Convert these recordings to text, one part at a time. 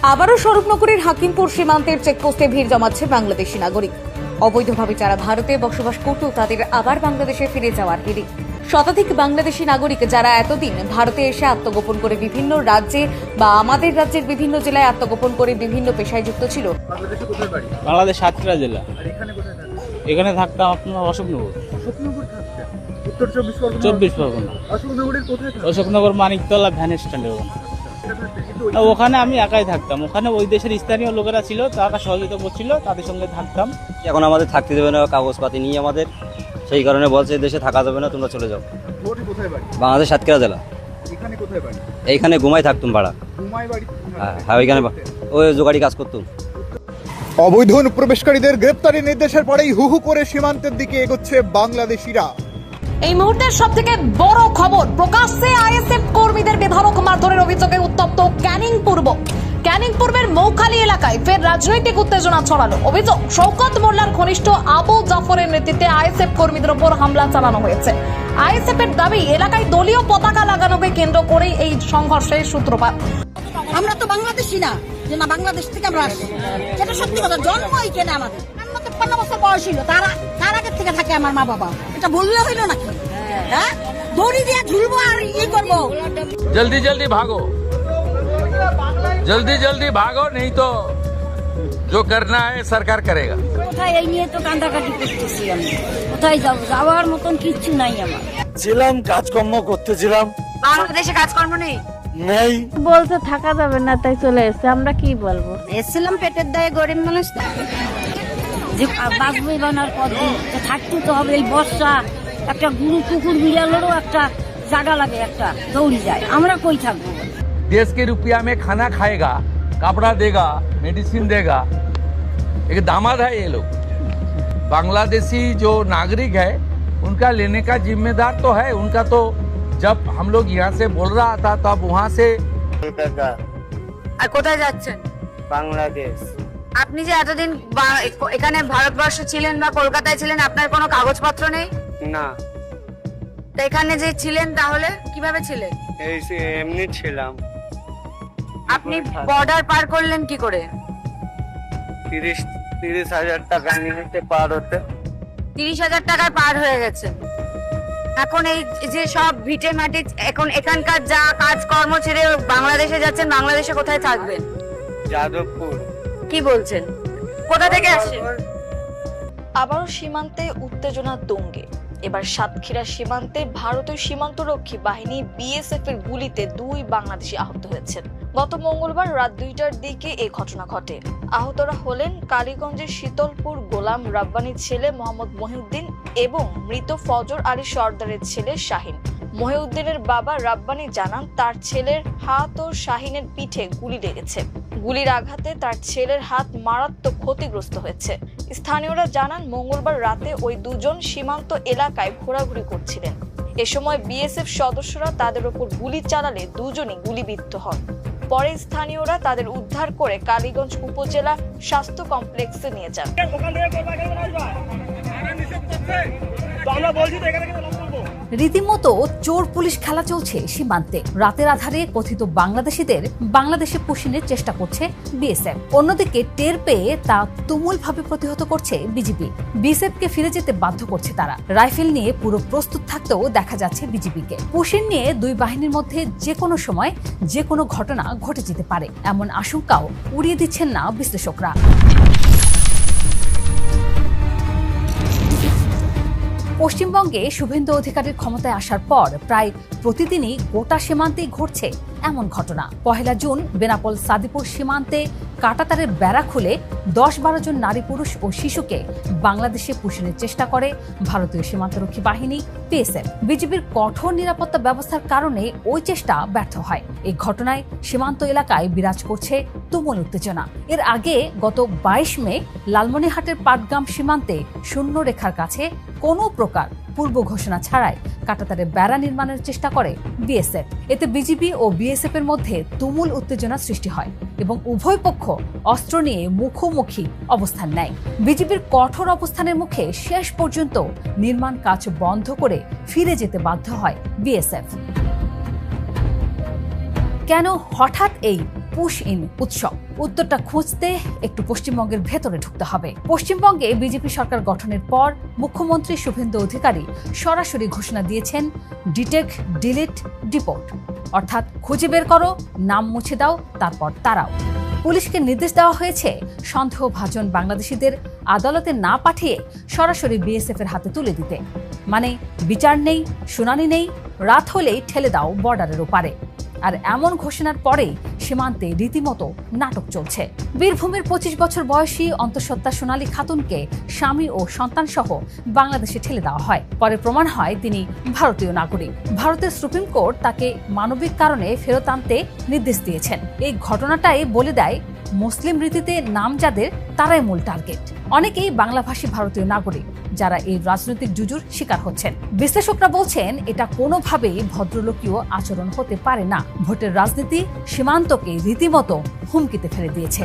আবারও স্বরূপনগরের হাকিমপুর সীমান্তের চেকপোস্টে ভিড় জমাচ্ছে বাংলাদেশি নাগরিক। অবৈধভাবে যারা ভারতে বসবাস করত তাদের আবার বাংলাদেশে ফিরে যাওয়ার হিড়িক। শতাধিক বাংলাদেশি নাগরিক যারা এতদিন ভারতে এসে আত্মগোপন করে বিভিন্ন রাজ্যে বা আমাদের রাজ্যের বিভিন্ন জেলায় আত্মগোপন করে বিভিন্ন পেশায় যুক্ত ছিল। বাংলাদেশে কোথায় বাড়ি? বাংলাদেশ সাতক্ষীরা জেলা। আর এখানে কোথায় থাকেন? এখানে থাকতাম আপনার অশোকনগর। অশোকনগর থাকতেন? উত্তর 24 পরগনা? 24 পরগনা। অশোকনগরের কোথায় থাকেন? অশোকনগর মানিকতলা ভ্যান স্ট্যান্ডের ওখানে। এটা থাকতেন, কিন্তু ওখানে আমি একাই থাকতাম। ওখানে ওই দেশের স্থানীয় লোকেরা ছিল, তারা সহযোগিতা করছিল, তাদের সঙ্গে থাকতাম। এখন আমাদের থাকতে দেবে না, কাগজপাতি নিয়ে আমাদের, সেই কারণে বলছে এই দেশে থাকা যাবে না, তোমরা চলে যাও। ওটি কোথায় বাড়ি? বাংলাদেশ সাতক্ষীরা জেলা। এখানে কোথায় বাড়ি? এইখানে ঘুমাই থাকতুম ভাড়া। ঘুমাই বাড়ি? হ্যাঁ, ওইখানে ওই জোগাড়ি কাজ করতুম। অবৈধ অনুপ্রবেশকারীদের গ্রেপ্তারি নির্দেশের পরেই হু করে সীমান্তের দিকে এগোচ্ছে বাংলাদেশিরা। এই মুহূর্তের সবথেকে বড় খবর, প্রকাশ্যে আইএসএফ কর্মীদের বেধড়ক মারধরের অভিযোগে উত্তপ্ত ক্যানিং পূর্বের মৌখালী এলাকায় ফের রাজনৈতিক উত্তেজনা ছড়ালো। অভিযোগ, শওকত মোল্লার ঘনিষ্ঠ আবু জাফরের নেতৃত্বে আইএসএফ কর্মীদের উপর হামলা চালানো হয়েছে। আইএসএফ এর দাবি, এলাকায় দলীয় পতাকা লাগানোকে কেন্দ্র করেই এই সংঘর্ষের সূত্রপাত। আমরা তো বাংলাদেশি না, যে না বাংলাদেশ থেকে আমরা আসছি, এটা সত্যি কথা। জন্ম এখানে আমাদের 53 বছর বয়স ছিল, তার আগের থেকে থাকে আমার মা বাবা। এটা বললে হইলো নাকি? হ্যাঁ, দড়ি দিয়ে ঝুলবো আর ই করবো। जल्दी जल्दी भागो, जल्दी जल्दी भागो, नहीं तो जो करना है सरकार करेगा। কোথায় এই নিয়ে তো কান্দাকাটি করতেছি আমি। কোথায় যাবো? যাওয়ার মতন কিচ্ছু নাই আমার। ছিলাম, কাজকর্ম করতেছিলাম, বাংলাদেশে কাজকর্ম নেই, নেই। বলতে থাকা যাবে না, তাই চলে এসেছে। আমরা কি বলবো? এসেছিলাম পেটের দায়ে, গরিব মানুষ তো। যে বাঁচবই বানার কদিন থাকতে তো হবে। এই বর্ষা একটা গুরু কুকুর বিড়ালেরও একটা জায়গা লাগে, একটা দৌড়ি যায়। আমরা কই থাকবো? देश के रुपया में खाना खाएगा, कपड़ा देगा, मेडिसिन देगा, एक दामाद है ये लोग। बांग्लादेशी जो नागरिक है उनका लेने का जिम्मेदार तो है उनका। तो जब हम लोग यहाँ से बोल रहा था तब वहाँ से আর কোথায় যাচ্ছেন? বাংলাদেশ। আপনি যে এতদিন এখানে ভারতবর্ষ ছিলেন বা কলকাতায় ছিলেন, আপনার কোনো কাগজপত্র নেই? না, তা এখানে যে ছিলেন তাহলে কিভাবে ছিলেন? এই এমনি ছিলাম। আপনি বর্ডার পার করলেন কি করে? 30,000 টাকা নিতে পার হতে। 30,000 টাকায় পার হয়ে গেছে। এখন এই যে সব ভিটে মাটি, এখন এখানকার যা কাজকর্ম ছেড়ে বাংলাদেশে যাচ্ছেন, বাংলাদেশে কোথায় থাকবেন? যাদবপুর। কি বলছেন? কোথা থেকে আসছেন? আবারও সীমান্তে উত্তেজনা তুঙ্গে। এবার সাতক্ষীরা সীমান্তে ভারতীয় সীমান্তরক্ষী বাহিনী বিএসএফ এর গুলিতে 2 বাংলাদেশি আহত হয়েছেন। গত মঙ্গলবার রাত 2টার দিকে এই ঘটনা ঘটে। আহতরা হলেন কালীগঞ্জের শীতলপুর গোলাম রাব্বানির ছেলে মোহাম্মদ মহিউদ্দিন এবং মৃত ফজর আলী সর্দারের ছেলে শাহিন। মহিউদ্দিনের বাবা রাব্বানি জানান, তার ছেলের হাত ও শাহিনের পিঠে গুলি লেগেছে। গুলির আঘাতে তার ছেলের হাত মারাত্মক ক্ষতিগ্রস্ত হয়েছে। স্থানীয়রা জানান, মঙ্গলবার রাতে ওই দুজন সীমান্ত এলাকায় ঘোরাঘুরি করছিলেন। এ সময় বিএসএফ সদস্যরা তাদের উপর গুলি চালালে দুজনই গুলিবিদ্ধ হন। পরে স্থানীয়রা তাদের উদ্ধার করে কালীগঞ্জ উপজেলা স্বাস্থ্য কমপ্লেক্সে নিয়ে যান। রীতিমতো চোর পুলিশ খেলা চলছে সীমান্তে। রাতের আধারে কথিত বাংলাদেশিদের বাংলাদেশে পুষিনের চেষ্টা করছে বিএসএফ। অন্যদিকে টের পেয়ে তা তুমুলভাবে প্রতিহত করছে বিজিবি। বিএসএফকে ফিরে যেতে বাধ্য করছে তারা। রাইফেল নিয়ে পুরো প্রস্তুত থাকতেও দেখা যাচ্ছে বিজিবিকে। পুষিন নিয়ে 2 বাহিনীর মধ্যে যে কোনো সময় যে কোনো ঘটনা ঘটে যেতে পারে, এমন আশঙ্কাও উড়িয়ে দিচ্ছেন না বিশ্লেষকরা। পশ্চিমবঙ্গে শুভেন্দু অধিকারীর ক্ষমতায় আসার পর প্রায় প্রতিদিনই গোটা সীমান্তেই ঘটছে এমন ঘটনা। 1 জুন বেনাপোল সাদিপুর সীমান্তে কাঁটাতারের বেড়া খুলে 10-12 জন নারী পুরুষ ও শিশুকে বাংলাদেশে পুষিনের চেষ্টা করে ভারতীয় সীমান্তরক্ষী বাহিনী বিএসএফ। বিজিবির কঠোর নিরাপত্তা ব্যবস্থার কারণে ওই চেষ্টা ব্যর্থ হয়। এই ঘটনায় সীমান্ত এলাকায় বিরাজ করছে তুমুল উত্তেজনা। এর আগে গত 22 মে লালমনিরহাটের পাটগ্রাম সীমান্তে শূন্য রেখার কাছে কোনো প্রকার পূর্ব ঘোষণা ছাড়াই কাঁটাতারে বেড়া নির্মাণের চেষ্টা করে বিএসএফ। এতে বিজিবি ও বিএসএফ এর মধ্যে তুমুল উত্তেজনা সৃষ্টি হয় এবং উভয় পক্ষ অস্ত্র নিয়ে মুখোমুখি অবস্থান নেয়। বিজিবির কঠোর অবস্থানের মুখে শেষ পর্যন্ত নির্মাণ কাজ বন্ধ করে ফিরে যেতে বাধ্য হয় বিএসএফ। কেন হঠাৎ এই পুশ ইন উৎসব? উত্তরটা খুঁজতে একটু পশ্চিমবঙ্গের ভেতরে ঢুকতে হবে। পশ্চিমবঙ্গে বিজেপি সরকার গঠনের পর মুখ্যমন্ত্রী শুভেন্দু অধিকারী সরাসরি ঘোষণা দিয়েছেন ডিটেক্ট, ডিলিট, ডিপোর্ট, অর্থাৎ খুঁজে বের করো, নাম মুছে দাও, তারপর তাড়াও। পুলিশকে নির্দেশ দেওয়া হয়েছে সন্দেহভাজন বাংলাদেশিদের আদালতে না পাঠিয়ে সরাসরি বিএসএফ এর হাতে তুলে দিতে। মানে বিচার নেই, শুনানি নেই, রাত হলেই ঠেলে দাও বর্ডারের ওপারে। আর এমন ঘোষণার পরেই সীমান্তে রীতিমতো নাটক চলছে। বীরভূমের 25 বছর বয়সী অন্তঃসত্ত্বা সোনালী খাতুনকে স্বামী ও সন্তান সহ বাংলাদেশে ঠেলে দেওয়া হয়। পরে প্রমাণ হয় তিনি ভারতীয় নাগরিক। ভারতের সুপ্রিম কোর্ট তাকে মানবিক কারণে ফেরত আনতে নির্দেশ দিয়েছেন। এই ঘটনাটাই বলে দেয় মুসলিম রীতিতে নাম যাদের তারাই মূল টার্গেট। অনেকেই বাংলাভাষী ভারতীয় নাগরিক যারা এই রাজনৈতিক জুজুর শিকার হচ্ছেন। বিশ্লেষকরা বলছেন এটা কোনোভাবেই ভদ্রলোকীয় আচরণ হতে পারে না। ভোটের রাজনীতি সীমান্তকে রীতিমতো হুমকিতে ফেলে দিয়েছে।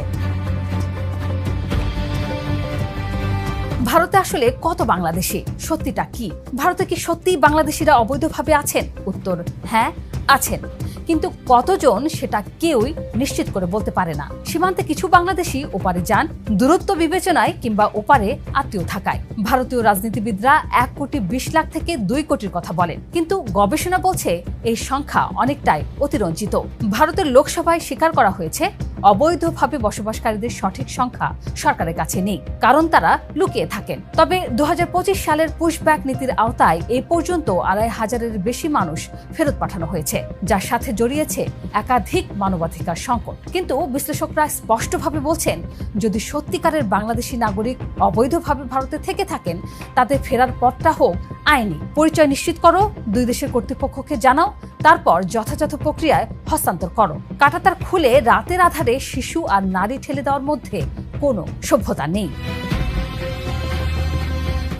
ভারতে আসলে কত বাংলাদেশি? সত্যিটা কি? ভারতে কি সত্যিই বাংলাদেশিরা অবৈধভাবে আছেন? উত্তর হ্যাঁ, আছেন, কিন্তু কতজন সেটা কেউই নিশ্চিত করে বলতে পারে না। সীমান্তে কিছু বাংলাদেশি ওপারে যান দূরত্ব বিবেচনায় কিংবা ওপারে আত্মীয় থাকায়। ভারতীয় রাজনীতিবিদরা 1,20,00,000 থেকে 2 কোটির কথা বলেন, কিন্তু গবেষণা বলছে এই সংখ্যা অনেকটাই অতিরঞ্জিত। ভারতের লোকসভায় স্বীকার করা হয়েছে অবৈধভাবে বসবাসকারীদের সঠিক সংখ্যা সরকারের কাছে নেই, কারণ তারা লুকিয়ে থাকেন। তবে 2025 সালের পুশব্যাক নীতির আওতায় এ পর্যন্ত 2,500-এর বেশি মানুষ ফেরত পাঠানো হয়েছে, যার সাথে জড়িয়েছে একাধিক মানবাধিকার সংকট। কিন্তু বিশ্লেষকরা স্পষ্টভাবে বলছেন, যদি সত্যিকারের বাংলাদেশি নাগরিক অবৈধভাবে ভারতে থেকে থাকেন, তাদের ফেরার পথটা হোক আইনি। পরিচয় নিশ্চিত করো, 2 দেশের কর্তৃপক্ষকে জানাও, তারপর যথাযথ প্রক্রিয়ায় হস্তান্তর করো। কাঁটাতার খুলে রাতের আধারে শিশু আর নারী ঠেলে দেওয়ার মধ্যে কোনো সভ্যতা নেই।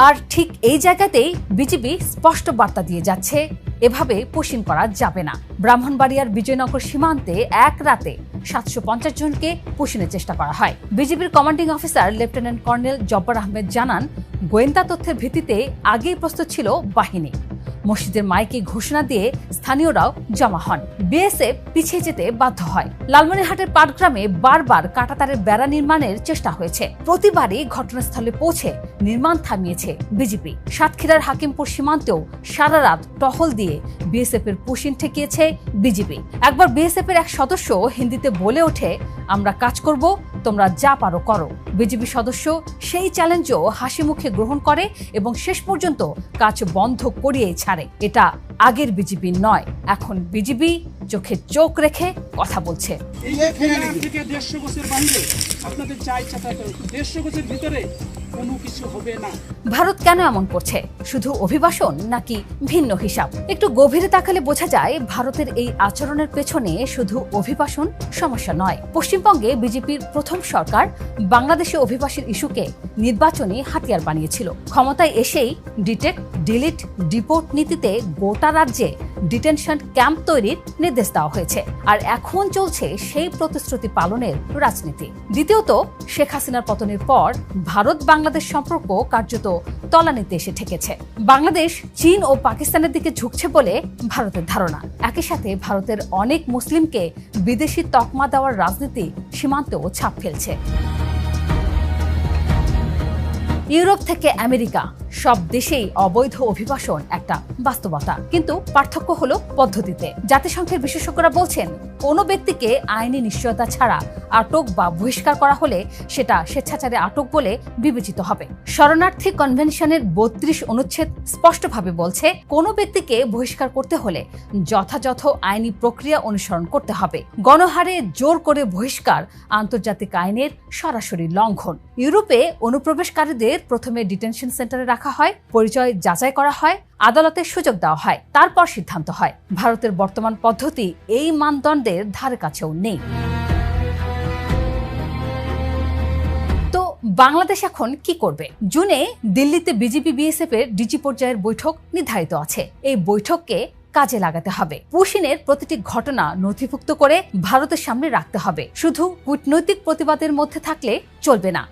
আর ঠিক এই জায়গাতেই বিজেপি স্পষ্ট বার্তা দিয়ে যাচ্ছে, এভাবে পুশিং করা যাবে না। ব্রাহ্মণবাড়িয়ার বিজয়নগর সীমান্তে এক রাতে 750 জনকে পুশিনের চেষ্টা করা হয়। বিজেপির commanding officer lieutenant colonel Jabbar Ahmed জানান, গোয়েন্দা তথ্যের ভিত্তিতে আগেই প্রস্তুত ছিল বাহিনী। মসজিদের মাইকে ঘোষণা দিয়ে স্থানীয়রাও জমা হন। বিএসএফ পিছিয়ে যেতে বাধ্য হয়। লালমনিরহাটের পাটগ্রামে বারবার কাঁটাতারের বেড়া নির্মাণের চেষ্টা হয়েছে। প্রতিবারই ঘটনাস্থলে পৌঁছে নির্মাণ থামিয়েছে বিজেপি। সাতক্ষীরার হাকিমপুর সীমান্তেও সারা রাত টহল দিয়ে বিএসএফ এর পুশিন ঠেকিয়েছে বিজেপি। একবার বিএসএফ এর এক সদস্য হিন্দিতে বলে ওঠে, আমরা কাজ করব, তোমরা যা পারো করো। বিজেপি সদস্য সেই চ্যালেঞ্জও হাসি মুখে গ্রহণ করে এবং শেষ পর্যন্ত কাজ বন্ধ করিয়ে ছাড়ে। এটা আগের বিজেপি নয়, এখন বিজেপি চোখে চোখ রেখে কথা বলছে। থেকে 150 বছর বাইরে আপনাদের যা ইচ্ছা তাই করুন, 150 বছর ভিতরে কোনো কিছু হবে না। ভারত কেন এমন করছে? শুধু অভিবাসন নাকি ভিন্ন হিসাব? একটু গভীরে তাকালে বোঝা যায় ভারতের এই আচরণের পেছনে শুধু অভিবাসন সমস্যা নয়। পশ্চিমবঙ্গে বিজেপির প্রথম সরকার বাংলাদেশে অভিবাসীর ইস্যুকে নির্বাচনী হাতিয়ার বানিয়েছিল। ক্ষমতায় এসেই ডিটেক্ট, ডিলিট, ডিপোর্ট নীতিতে গোটা রাজ্যে ডিটেনশন ক্যাম্প তৈরির নির্দেশ দেওয়া হয়েছে। আর এখন চলছে সেই প্রতিশ্রুতি পালনের রাজনীতি। দ্বিতীয়ত, শেখ হাসিনার পতনের পর ভারত বাংলাদেশ সম্পর্ক কার্যত তলানিতে এসে ঠেকেছে। বাংলাদেশ চীন ও পাকিস্তানের দিকে ঝুঁকছে বলে ভারতের ধারণা। একই সাথে ভারতের অনেক মুসলিমকে বিদেশি তকমা দেওয়ার রাজনীতি সীমান্তেও ছাপ ফেলছে। ইউরোপ থেকে আমেরিকা সব দেশেই অবৈধ অভিবাসন একটা বাস্তবতা, কিন্তু পার্থক্য হলো পদ্ধতিতে। জাতিসংঘের বিশেষজ্ঞরা বলছেন, কোনো ব্যক্তিকে আইনি নিশ্চয়তা ছাড়া আটক বা বহিষ্কার করা হলে সেটা স্বেচ্ছাচারে আটক বলে বিবেচিত হবে। শরণার্থী কনভেনশনের 32 অনুচ্ছেদ স্পষ্টভাবে বলছে, কোনো ব্যক্তিকে বহিষ্কার করতে হলে যথাযথ আইনি প্রক্রিয়া অনুসরণ করতে হবে। গণহারে জোর করে বহিষ্কার আন্তর্জাতিক আইনের সরাসরি লঙ্ঘন। ইউরোপে অনুপ্রবেশকারীদের প্রথমে ডিটেনশন সেন্টারে রাখা হয়, পরিচয় যাচাই করা হয়, আদালতে সুযোগ দেওয়া হয়, তারপর সিদ্ধান্ত হয়। ভারতের বর্তমান পদ্ধতি এই মানদণ্ডের ধারে কাছেও নেই। তো বাংলাদেশ এখন কি করবে? জুনে দিল্লিতে বিজেপি বিএসএফ এর ডিজি পর্যায়ের বৈঠক নির্ধারিত আছে। এই বৈঠককে কাজে লাগাতে হবে। পুশিনের প্রতিটি ঘটনা নথিভুক্ত করে ভারতের সামনে রাখতে হবে। শুধু কূটনৈতিক প্রতিবাদের মধ্যে থাকলে চলবে না।